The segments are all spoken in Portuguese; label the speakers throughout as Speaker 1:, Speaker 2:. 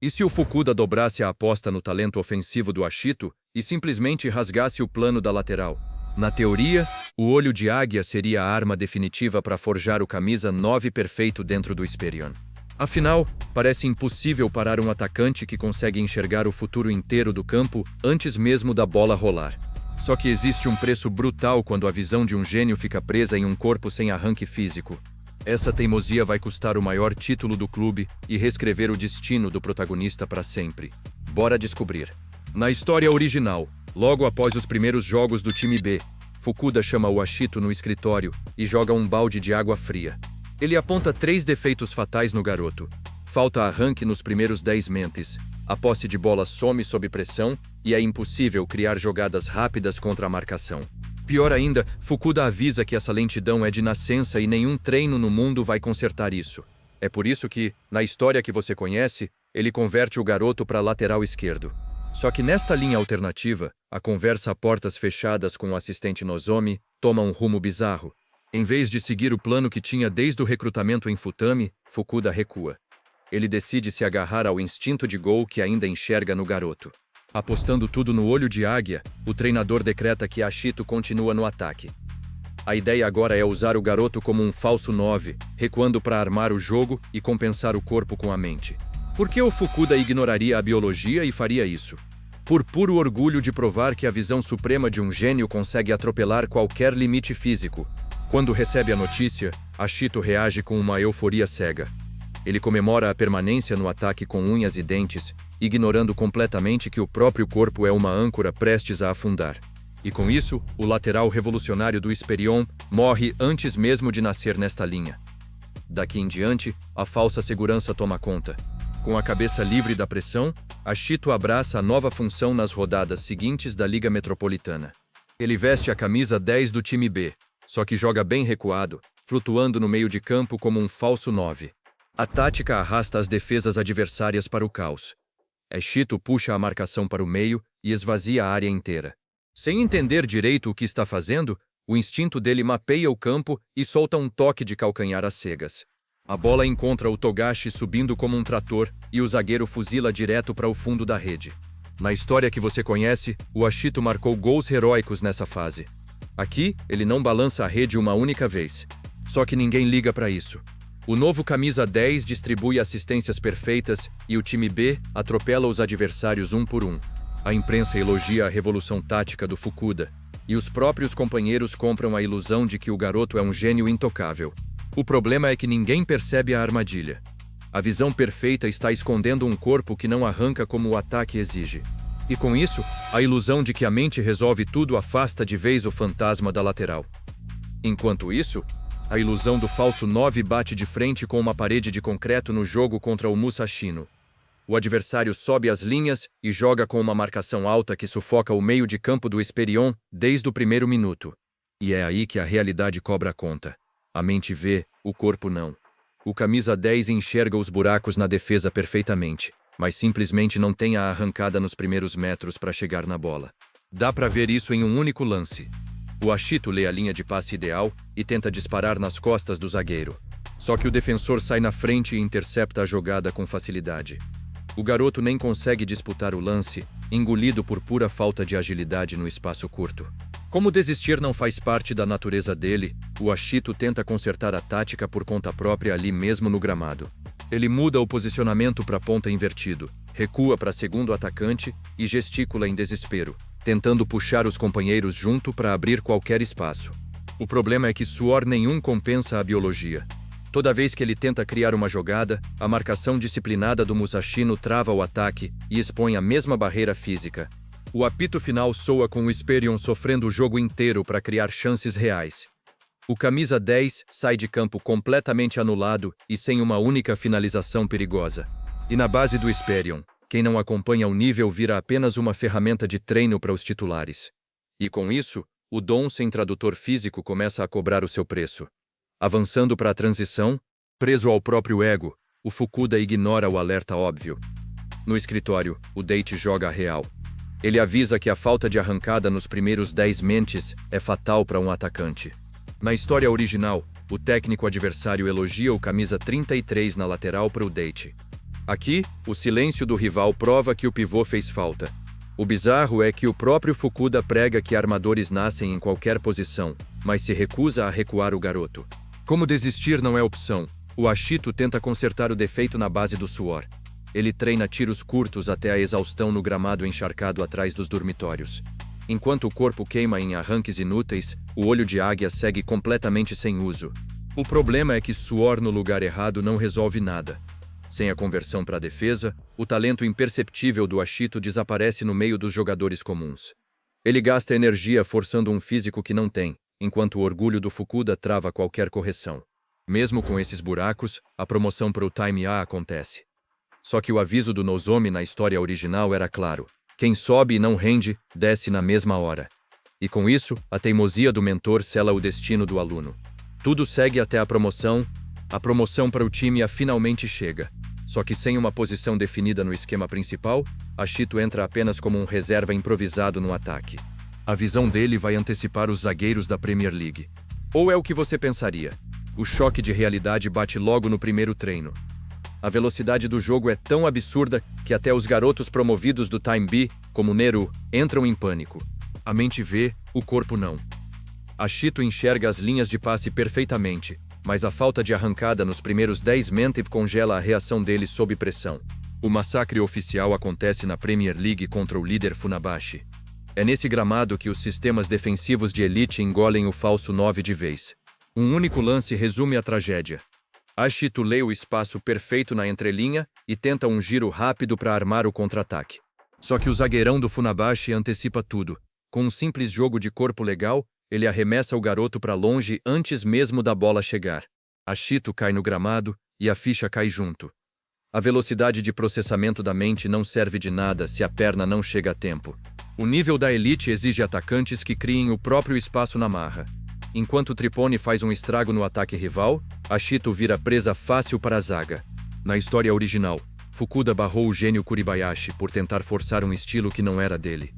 Speaker 1: E se o Fukuda dobrasse a aposta no talento ofensivo do Ashito e simplesmente rasgasse o plano da lateral? Na teoria, o olho de águia seria a arma definitiva para forjar o camisa 9 perfeito dentro do Esperion. Afinal, parece impossível parar um atacante que consegue enxergar o futuro inteiro do campo antes mesmo da bola rolar. Só que existe um preço brutal quando a visão de um gênio fica presa em um corpo sem arranque físico. Essa teimosia vai custar o maior título do clube e reescrever o destino do protagonista para sempre. Bora descobrir. Na história original, logo após os primeiros jogos do time B, Fukuda chama o Ashito no escritório e joga um balde de água fria. Ele aponta 3 defeitos fatais no garoto. Falta arranque nos primeiros 10 mentes, a posse de bola some sob pressão e é impossível criar jogadas rápidas contra a marcação. Pior ainda, Fukuda avisa que essa lentidão é de nascença e nenhum treino no mundo vai consertar isso. É por isso que, na história que você conhece, ele converte o garoto para lateral esquerdo. Só que nesta linha alternativa, a conversa a portas fechadas com o assistente Nozomi toma um rumo bizarro. Em vez de seguir o plano que tinha desde o recrutamento em Futami, Fukuda recua. Ele decide se agarrar ao instinto de gol que ainda enxerga no garoto. Apostando tudo no olho de águia, o treinador decreta que Ashito continua no ataque. A ideia agora é usar o garoto como um falso 9, recuando para armar o jogo e compensar o corpo com a mente. Por que o Fukuda ignoraria a biologia e faria isso? Por puro orgulho de provar que a visão suprema de um gênio consegue atropelar qualquer limite físico. Quando recebe a notícia, Ashito reage com uma euforia cega. Ele comemora a permanência no ataque com unhas e dentes, ignorando completamente que o próprio corpo é uma âncora prestes a afundar. E com isso, o lateral revolucionário do Esperion morre antes mesmo de nascer nesta linha. Daqui em diante, a falsa segurança toma conta. Com a cabeça livre da pressão, Ashito abraça a nova função nas rodadas seguintes da Liga Metropolitana. Ele veste a camisa 10 do time B, só que joga bem recuado, flutuando no meio de campo como um falso 9. A tática arrasta as defesas adversárias para o caos. Ashito puxa a marcação para o meio e esvazia a área inteira. Sem entender direito o que está fazendo, o instinto dele mapeia o campo e solta um toque de calcanhar às cegas. A bola encontra o Togashi subindo como um trator e o zagueiro fuzila direto para o fundo da rede. Na história que você conhece, o Ashito marcou gols heróicos nessa fase. Aqui, ele não balança a rede uma única vez. Só que ninguém liga para isso. O novo camisa 10 distribui assistências perfeitas e o time B atropela os adversários um por um. A imprensa elogia a revolução tática do Fukuda, e os próprios companheiros compram a ilusão de que o garoto é um gênio intocável. O problema é que ninguém percebe a armadilha. A visão perfeita está escondendo um corpo que não arranca como o ataque exige. E com isso, a ilusão de que a mente resolve tudo afasta de vez o fantasma da lateral. Enquanto isso, a ilusão do falso 9 bate de frente com uma parede de concreto no jogo contra o Musashino. O adversário sobe as linhas e joga com uma marcação alta que sufoca o meio de campo do Esperion desde o primeiro minuto. E é aí que a realidade cobra conta. A mente vê, o corpo não. O camisa 10 enxerga os buracos na defesa perfeitamente, mas simplesmente não tem a arrancada nos primeiros metros para chegar na bola. Dá para ver isso em um único lance. O Ashito lê a linha de passe ideal e tenta disparar nas costas do zagueiro. Só que o defensor sai na frente e intercepta a jogada com facilidade. O garoto nem consegue disputar o lance, engolido por pura falta de agilidade no espaço curto. Como desistir não faz parte da natureza dele, o Ashito tenta consertar a tática por conta própria ali mesmo no gramado. Ele muda o posicionamento para ponta invertido, recua para segundo atacante e gesticula em desespero, tentando puxar os companheiros junto para abrir qualquer espaço. O problema é que suor nenhum compensa a biologia. Toda vez que ele tenta criar uma jogada, a marcação disciplinada do Musashino trava o ataque e expõe a mesma barreira física. O apito final soa com o Esperion sofrendo o jogo inteiro para criar chances reais. O camisa 10 sai de campo completamente anulado e sem uma única finalização perigosa. E na base do Esperion, quem não acompanha o nível vira apenas uma ferramenta de treino para os titulares. E com isso, o dom sem tradutor físico começa a cobrar o seu preço. Avançando para a transição, preso ao próprio ego, o Fukuda ignora o alerta óbvio. No escritório, o Date joga a real. Ele avisa que a falta de arrancada nos primeiros 10 mentes é fatal para um atacante. Na história original, o técnico adversário elogia o camisa 33 na lateral para o Date. Aqui, o silêncio do rival prova que o pivô fez falta. O bizarro é que o próprio Fukuda prega que armadores nascem em qualquer posição, mas se recusa a recuar o garoto. Como desistir não é opção, o Ashito tenta consertar o defeito na base do suor. Ele treina tiros curtos até a exaustão no gramado encharcado atrás dos dormitórios. Enquanto o corpo queima em arranques inúteis, o olho de águia segue completamente sem uso. O problema é que suor no lugar errado não resolve nada. Sem a conversão para a defesa, o talento imperceptível do Ashito desaparece no meio dos jogadores comuns. Ele gasta energia forçando um físico que não tem, enquanto o orgulho do Fukuda trava qualquer correção. Mesmo com esses buracos, a promoção para o Time A acontece. Só que o aviso do Nozomi na história original era claro. Quem sobe e não rende, desce na mesma hora. E com isso, a teimosia do mentor sela o destino do aluno. Tudo segue até a promoção para o time A finalmente chega. Só que sem uma posição definida no esquema principal, Ashito entra apenas como um reserva improvisado no ataque. A visão dele vai antecipar os zagueiros da Premier League. Ou é o que você pensaria? O choque de realidade bate logo no primeiro treino. A velocidade do jogo é tão absurda que até os garotos promovidos do Time B, como Neru, entram em pânico. A mente vê, o corpo não. Ashito enxerga as linhas de passe perfeitamente, mas a falta de arrancada nos primeiros 10 metros congela a reação dele sob pressão. O massacre oficial acontece na Premier League contra o líder Funabashi. É nesse gramado que os sistemas defensivos de elite engolem o falso 9 de vez. Um único lance resume a tragédia. Ashito lê o espaço perfeito na entrelinha e tenta um giro rápido para armar o contra-ataque. Só que o zagueirão do Funabashi antecipa tudo. Com um simples jogo de corpo legal, ele arremessa o garoto para longe antes mesmo da bola chegar. Ashito cai no gramado e a ficha cai junto. A velocidade de processamento da mente não serve de nada se a perna não chega a tempo. O nível da elite exige atacantes que criem o próprio espaço na marra. Enquanto Tripone faz um estrago no ataque rival, Ashito vira presa fácil para a zaga. Na história original, Fukuda barrou o gênio Kuribayashi por tentar forçar um estilo que não era dele.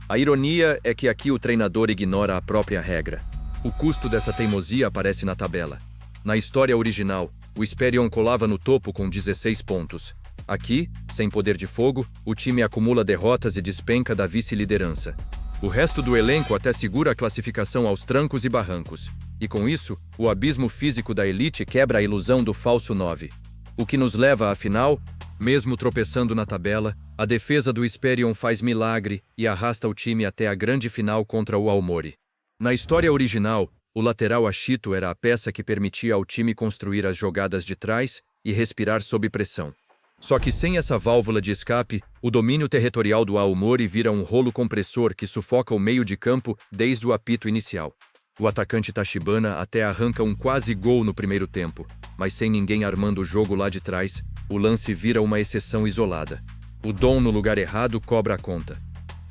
Speaker 1: A ironia é que aqui o treinador ignora a própria regra. O custo dessa teimosia aparece na tabela. Na história original, o Esperion colava no topo com 16 pontos. Aqui, sem poder de fogo, o time acumula derrotas e despenca da vice-liderança. O resto do elenco até segura a classificação aos trancos e barrancos. E com isso, o abismo físico da elite quebra a ilusão do falso 9. O que nos leva à final, mesmo tropeçando na tabela, a defesa do Esperion faz milagre e arrasta o time até a grande final contra o Aomori. Na história original, o lateral Ashito era a peça que permitia ao time construir as jogadas de trás e respirar sob pressão. Só que sem essa válvula de escape, o domínio territorial do Aomori vira um rolo compressor que sufoca o meio de campo desde o apito inicial. O atacante Tachibana até arranca um quase gol no primeiro tempo, mas sem ninguém armando o jogo lá de trás, o lance vira uma exceção isolada. O Dom no lugar errado cobra a conta.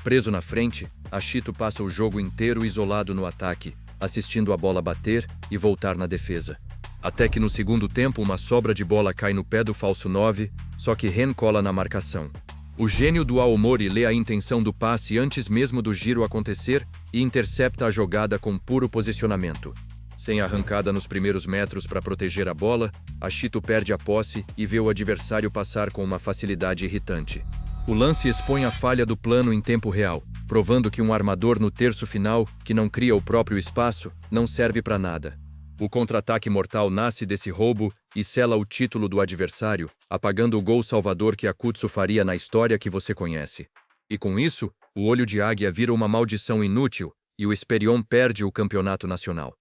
Speaker 1: Preso na frente, Ashito passa o jogo inteiro isolado no ataque, assistindo a bola bater e voltar na defesa. Até que no segundo tempo uma sobra de bola cai no pé do falso 9, só que Ren cola na marcação. O gênio do Aomori lê a intenção do passe antes mesmo do giro acontecer e intercepta a jogada com puro posicionamento. Sem arrancada nos primeiros metros para proteger a bola, Ashito perde a posse e vê o adversário passar com uma facilidade irritante. O lance expõe a falha do plano em tempo real, provando que um armador no terço final, que não cria o próprio espaço, não serve para nada. O contra-ataque mortal nasce desse roubo e sela o título do adversário, apagando o gol salvador que Akutsu faria na história que você conhece. E com isso, o olho de águia vira uma maldição inútil e o Esperion perde o campeonato nacional.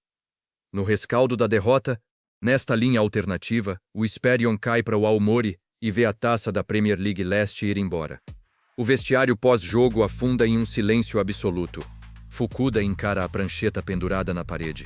Speaker 1: No rescaldo da derrota, nesta linha alternativa, o Esperion cai para o Aomori e vê a taça da Premier League Leste ir embora. O vestiário pós-jogo afunda em um silêncio absoluto. Fukuda encara a prancheta pendurada na parede.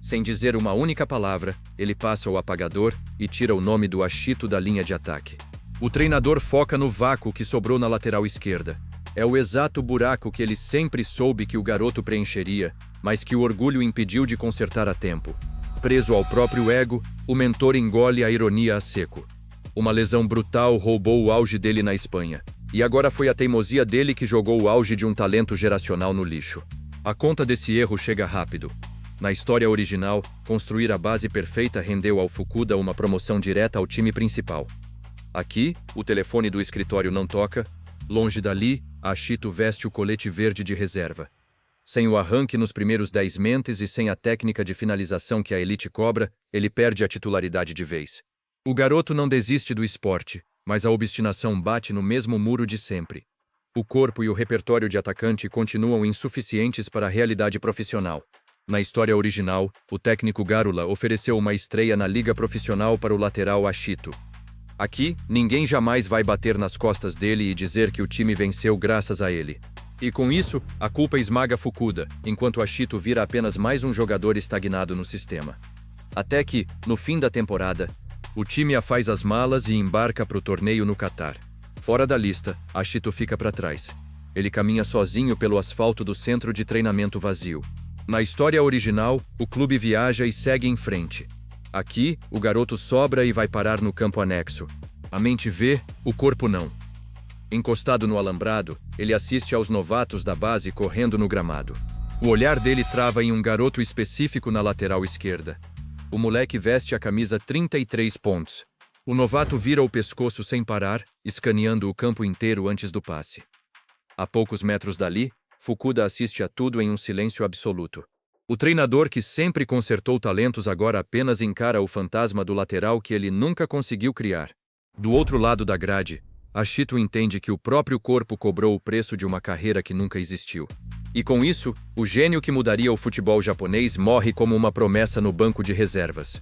Speaker 1: Sem dizer uma única palavra, ele passa o apagador e tira o nome do Ashito da linha de ataque. O treinador foca no vácuo que sobrou na lateral esquerda. É o exato buraco que ele sempre soube que o garoto preencheria, mas que o orgulho impediu de consertar a tempo. Preso ao próprio ego, o mentor engole a ironia a seco. Uma lesão brutal roubou o auge dele na Espanha. E agora foi a teimosia dele que jogou o auge de um talento geracional no lixo. A conta desse erro chega rápido. Na história original, construir a base perfeita rendeu ao Fukuda uma promoção direta ao time principal. Aqui, o telefone do escritório não toca. Longe dali, Ashito veste o colete verde de reserva. Sem o arranque nos primeiros 10 mentes e sem a técnica de finalização que a elite cobra, ele perde a titularidade de vez. O garoto não desiste do esporte, mas a obstinação bate no mesmo muro de sempre. O corpo e o repertório de atacante continuam insuficientes para a realidade profissional. Na história original, o técnico Garula ofereceu uma estreia na liga profissional para o lateral Ashito. Aqui, ninguém jamais vai bater nas costas dele e dizer que o time venceu graças a ele. E com isso, a culpa esmaga Fukuda, enquanto Ashito vira apenas mais um jogador estagnado no sistema. Até que, no fim da temporada, o time faz as malas e embarca para o torneio no Catar. Fora da lista, Ashito fica para trás. Ele caminha sozinho pelo asfalto do centro de treinamento vazio. Na história original, o clube viaja e segue em frente. Aqui, o garoto sobra e vai parar no campo anexo. A mente vê, o corpo não. Encostado no alambrado, ele assiste aos novatos da base correndo no gramado. O olhar dele trava em um garoto específico na lateral esquerda. O moleque veste a camisa 33 pontos. O novato vira o pescoço sem parar, escaneando o campo inteiro antes do passe. A poucos metros dali, Fukuda assiste a tudo em um silêncio absoluto. O treinador que sempre consertou talentos agora apenas encara o fantasma do lateral que ele nunca conseguiu criar. Do outro lado da grade, Ashito entende que o próprio corpo cobrou o preço de uma carreira que nunca existiu. E com isso, o gênio que mudaria o futebol japonês morre como uma promessa no banco de reservas.